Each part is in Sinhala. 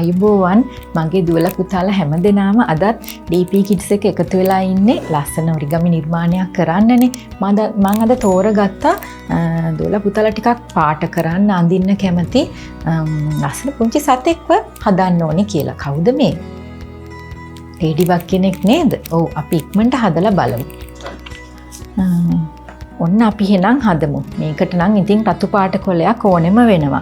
ආයුබෝවන් මගේ දුවලා පුතාලා හැමදෙනාම අදත් DP Kids එක එකතු වෙලා ඉන්නේ ලස්සන ඔරිගමි නිර්මාණයක් කරන්නනේ. මම අද තෝරගත්තා දුවලා පුතාලා ටිකක් පාට කරන්න අඳින්න කැමති ලස්සන පුංචි සතෙක්ව හදන්න ඕනේ කියලා. කවුද මේ? Ladybug කෙනෙක් නේද? ඔව් අපි ඉක්මනට හදලා බලමු. ඔන්න අපි එහෙනම් හදමු. මේකට නම් ඉතින් රතු පාට කොලයක් ඕනෙම වෙනවා.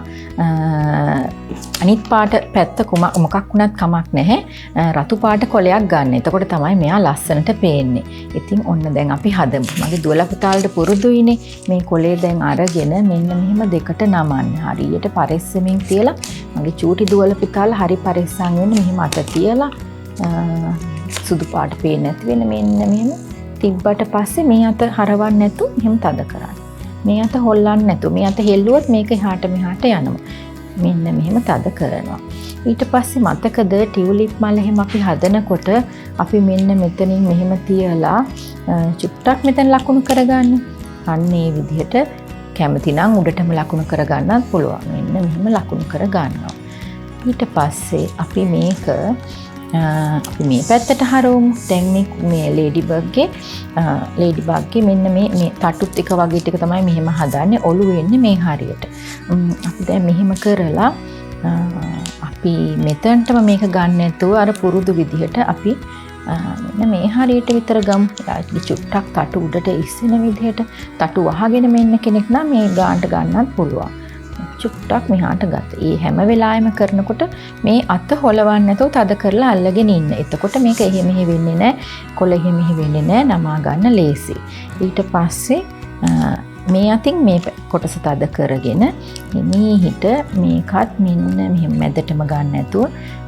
අනිත් පාට පැත්ත මොකක් වුණත් කමක් නැහැ. රතු පාට කොලයක් ගන්න. එතකොට තමයි මෙයා ලස්සනට පේන්නේ. ඉතින් ඔන්න දැන් අපි හදමු. මගේ දුවලා පුතාලට පුරුදුයිනේ මේ කොලේ දැන් අරගෙන මෙන්න මෙහෙම දෙකට නමන්න. හරියට පරෙස්සමින් තියලා මගේ චූටි දුවලා පුතාලා හරි පරෙස්සම් වෙන්න මෙහෙම අත තියලා සුදු පාට පේන්නේ නැති වෙන මෙන්න මෙහෙම තිබ්බට පස්සේ මේ අත හරවන්න නැතු මෙහෙම තද කරන්න. මේ අත හොල්ලන්න නැතු. මේ අත හෙල්ලුවොත් මේක එහාට මෙහාට යනවා. මෙන්න මෙහෙම තද කරනවා. ඊට පස්සේ මතකද ටියුලිප් මල් එහෙම අපි හදනකොට අපි මෙන්න මෙතනින් මෙහෙම තියලා චුට්ටක් මෙතන ලකුණු කරගන්න. අන්න ඒ විදිහට කැමති නම් උඩටම ලකුණු කරගන්නත් පුළුවන්. මෙන්න මෙහෙම ලකුණු කරගන්නවා. ඊට පස්සේ අපි මේක අපි මේ පැත්තට හරවමු. දැන් මේ Ladybugගේ මෙන්න මේ තටුත් එක වගේ ටික තමයි මෙහෙම හදන්නේ. ඔලු වෙන්නේ මේ හරියට. අපි දැන් මෙහෙම කරලා අපි මෙතනටම මේක ගන්න නැතුව අර පුරුදු විදිහට අපි මෙන්න මේ හරියට විතර ගමු. චුට්ටක් තටු උඩට ඉස්සෙන විදිහට තටු වහගෙන මෙන්න කෙනෙක් නම් මේ ගානට ගන්නත් පුළුවන්. චුට්ටක් මෙහාට ගත්තා. ඒ හැම වෙලාවෙම කරනකොට මේ අත හොලවන්න නැතුව තද කරලා අල්ලගෙන ඉන්න. එතකොට මේක එහෙ මෙහෙ වෙන්නේ නැහැ. කොළ එහෙ මෙහෙ වෙන්නේ නැහැ. නමා ගන්න ලේසි. ඊට පස්සේ මේ අතින් මේ කොටස තද කරගෙන මේ හිට මේකත් මෙන්න මෙහෙම මැදටම ගන්න නැතුව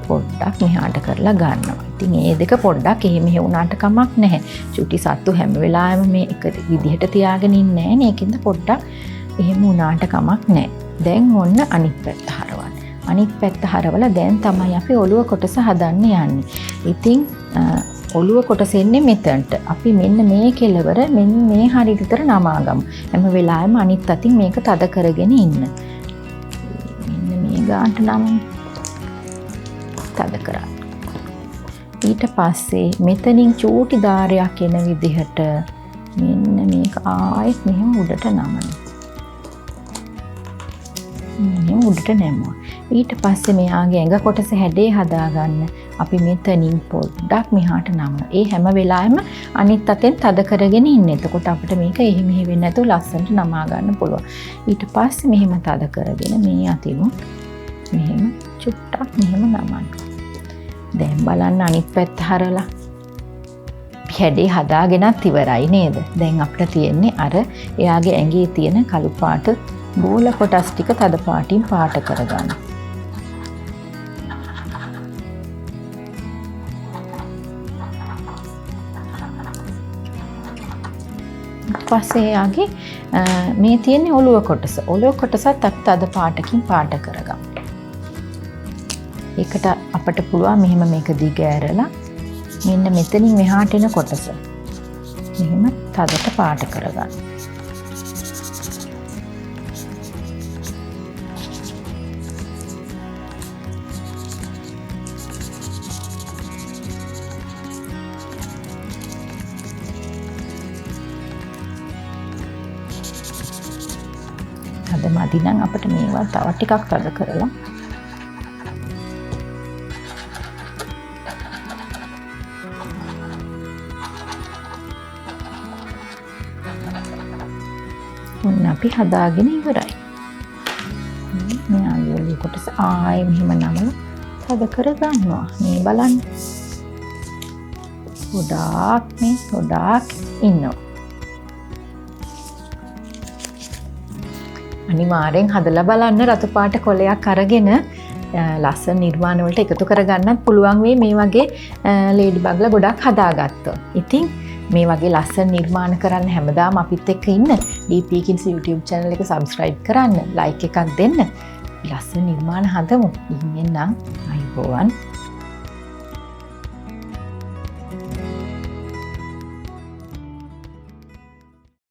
පොඩ්ඩක් මෙහාට කරලා ගන්නවා. ඉතින් මේ දෙක පොඩ්ඩක් එහෙ මෙහෙ වුණාට කමක් නැහැ. චුටි සත්තු හැම වෙලාවෙම මේ එක විදිහට තියාගෙන ඉන්නේ නැහැ නේ. ඒකින්ද පොඩ්ඩක් එහෙම වුණාට කමක් නැහැ. දැන් ඔන්න අනිත් පැත්ත හරවන්න. අනිත් පැත්ත හරවලා දැන් තමයි අපි ඔළුව කොටස හදන්න යන්නේ. ඉතින් ඔළුව කොටස එන්නේ මෙතනට. අපි මෙන්න මේ කෙලවර මෙන්න මේ හරියට විතර නමා ගමු. හැම වෙලාවෙම අනිත් අතින් මේක තද කරගෙන ඉන්න. මෙන්න මේ ගානට නම් තද කරා. ඊට පස්සේ මෙතනින් චූටි දාරයක් එන විදිහට මෙන්න මේක ආයෙත් මෙහෙම උඩට නමන්න. උඩට නැමුවා. ඊට පස්සේ මෙයාගේ ඇඟ කොටස හැඩේ හදාගන්න අපි මෙතනින් පොඩ්ඩක් මෙහාට නමනවා. ඒ හැම වෙලාවෙම අනිත් අතෙන් තද කරගෙන ඉන්න. එතකොට අපිට මේක එහෙ මෙහෙ වෙන්නේ නැතුව ලස්සනට නමා ගන්න පුළුවන්. ඊට පස්සේ මෙහෙම තද කරගෙන මේ අතිනුත් මෙහෙම චුට්ටක් මෙහෙම නමන්න. දැන් බලන්න අනිත් පැත්ත හරලා හැඩේ හදාගෙනත් ඉවරයි නේද? දැන් අපිට තියෙන්නේ අර එයාගේ ඇඟේ තියෙන කළු පාට බෝල කොටස් ටික තද පාටින් පාට කරගන්න. ඊට පස්සේ යාගේ මේ තියෙන ඔළුව කොටස. ඔළුව කොටසත් අපි තද පාටකින් පාට කරගමු. ඒකට අපිට පුළුවන් මෙහෙම මේක දිග ඇරලා මෙන්න මෙතනින් මෙහාට එන කොටස මෙහෙම තදට පාට කරගන්න. මදි නම් අපිට මේවා තව ටිකක් තද කරලා ඔන්න අපි හදාගෙන ඉවරයි. මෙයාගේ ඔළුව කොටස ආයෙ මෙහෙම නමලා තද කර ගන්නවා. මේ බලන්න. ගොඩාක් ඉන්නවා. අනිවාර්යෙන් හදලා බලන්න. රතු පාට කොලයක් අරගෙන ලස්සන නිර්මාණ වලට එකතු කරගන්නත් පුළුවන් වෙයි මේ වගේ Ladybugලා ගොඩක් හදාගත්තොත්. ඉතින් මේ වගේ ලස්සන නිර්මාණ කරන්න හැමදාම අපිත් එක්ක ඉන්න DP Kids YouTube channel එක subscribe කරන්න, like එකක් දෙන්න. ලස්සන නිර්මාණ හදමු. ඉන්නේ නම් අයිබෝවන්.